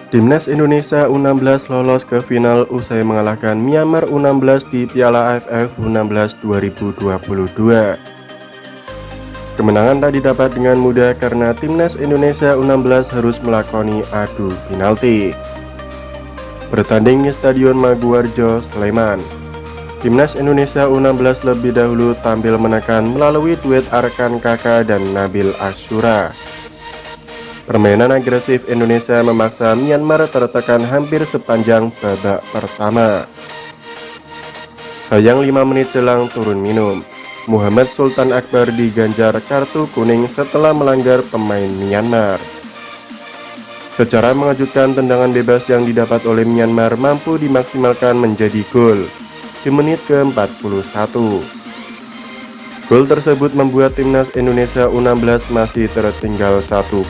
Timnas Indonesia U16 lolos ke final usai mengalahkan Myanmar U16 di Piala AFF U16 2022. Kemenangan tak didapat dengan mudah karena Timnas Indonesia U16 harus melakoni adu penalti. Bertanding di Stadion Maguwarjo, Sleman, Timnas Indonesia U16 lebih dahulu tampil menekan melalui duet Arkan Kaka dan Nabil Asyura. Permainan agresif Indonesia memaksa Myanmar tertekan hampir sepanjang babak pertama. Sayang 5 menit jelang turun minum, Muhammad Sultan Akbar diganjar kartu kuning setelah melanggar pemain Myanmar. Secara mengejutkan, tendangan bebas yang didapat oleh Myanmar mampu dimaksimalkan menjadi gol di menit ke-41. Gol tersebut membuat Timnas Indonesia U16 masih tertinggal 1-0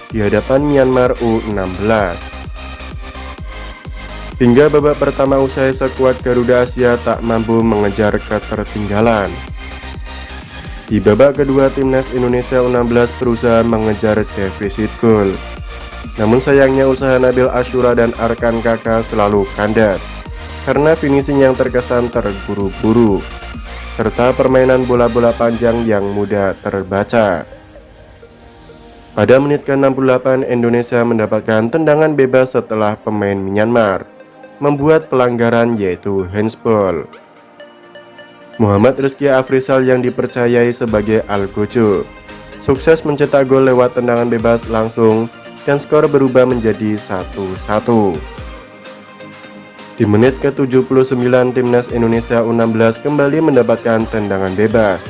di hadapan Myanmar U16. Hingga babak pertama usai, skuad Garuda Asia tak mampu mengejar ketertinggalan. Di babak kedua, Timnas Indonesia U16 berusaha mengejar defisit gol. Namun sayangnya usaha Nabil Asyura dan Arkan Kaka selalu kandas karena finishing yang terkesan terburu-buru, serta permainan bola-bola panjang yang mudah terbaca. Pada menit ke-68, Indonesia mendapatkan tendangan bebas setelah pemain Myanmar membuat pelanggaran yaitu handsball. Muhammad Rizky Afrizal yang dipercayai sebagai Algojo sukses mencetak gol lewat tendangan bebas langsung dan skor berubah menjadi 1-1. Di menit ke-79, Timnas Indonesia U16 kembali mendapatkan tendangan bebas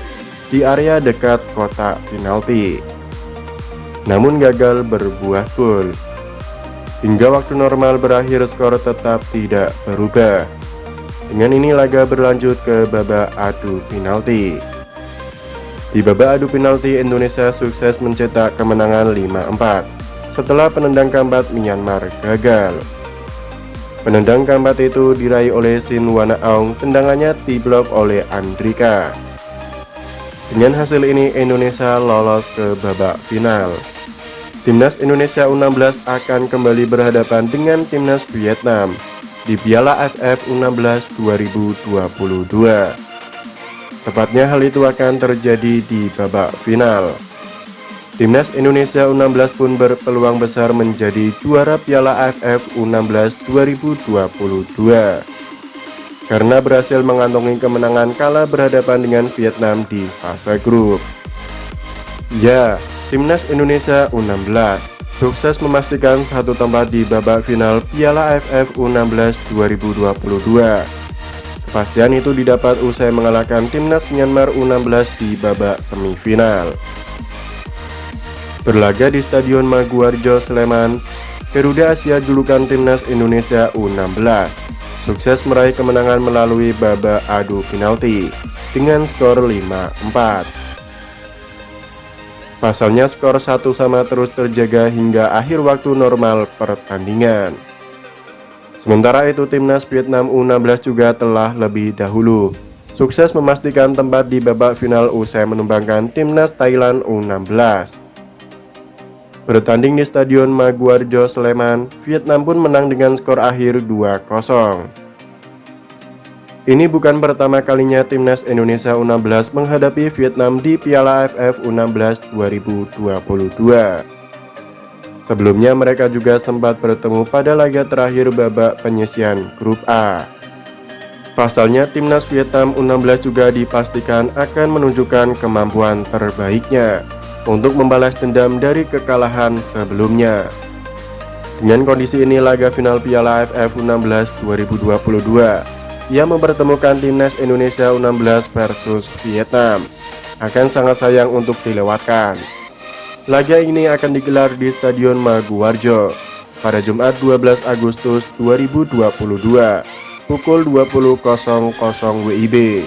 di area dekat kotak penalti, namun gagal berbuah gol. Hingga waktu normal berakhir, skor tetap tidak berubah. Dengan ini laga berlanjut ke babak adu penalti. Di babak adu penalti, Indonesia sukses mencetak kemenangan 5-4 setelah penendang kambat Myanmar gagal. Penendang kambat itu diraih oleh Sin Wanaong, tendangannya diblok oleh Andrika. Dengan hasil ini, Indonesia lolos ke babak final. Timnas Indonesia U16 akan kembali berhadapan dengan Timnas Vietnam di Piala AFF U16 2022. Tepatnya hal itu akan terjadi di babak final. Timnas Indonesia U16 pun berpeluang besar menjadi juara Piala AFF U16 2022 karena berhasil mengantongi kemenangan kala berhadapan dengan Vietnam di fase grup. Ya, Timnas Indonesia U16 sukses memastikan satu tempat di babak final Piala AFF U16 2022. Kepastian itu didapat usai mengalahkan Timnas Myanmar U16 di babak semifinal. Berlaga di Stadion Maguwarjo, Sleman, Garuda Asia julukan Timnas Indonesia U16 sukses meraih kemenangan melalui babak adu penalti dengan skor 5-4. Pasalnya skor 1-1 terus terjaga hingga akhir waktu normal pertandingan. Sementara itu, Timnas Vietnam U16 juga telah lebih dahulu sukses memastikan tempat di babak final usai menumbangkan Timnas Thailand U16. Bertanding di Stadion Maguwarjo, Sleman, Vietnam pun menang dengan skor akhir 2-0. Ini bukan pertama kalinya Timnas Indonesia U16 menghadapi Vietnam di Piala AFF U16 2022. Sebelumnya mereka juga sempat bertemu pada laga terakhir babak penyisihan grup A. Pasalnya Timnas Vietnam U16 juga dipastikan akan menunjukkan kemampuan terbaiknya untuk membalas dendam dari kekalahan sebelumnya. Dengan kondisi ini, laga final Piala AFF U16 2022 yang mempertemukan Timnas Indonesia U16 versus Vietnam akan sangat sayang untuk dilewatkan. Laga ini akan digelar di Stadion Maguwarjo pada Jumat 12 Agustus 2022 pukul 20.00 WIB.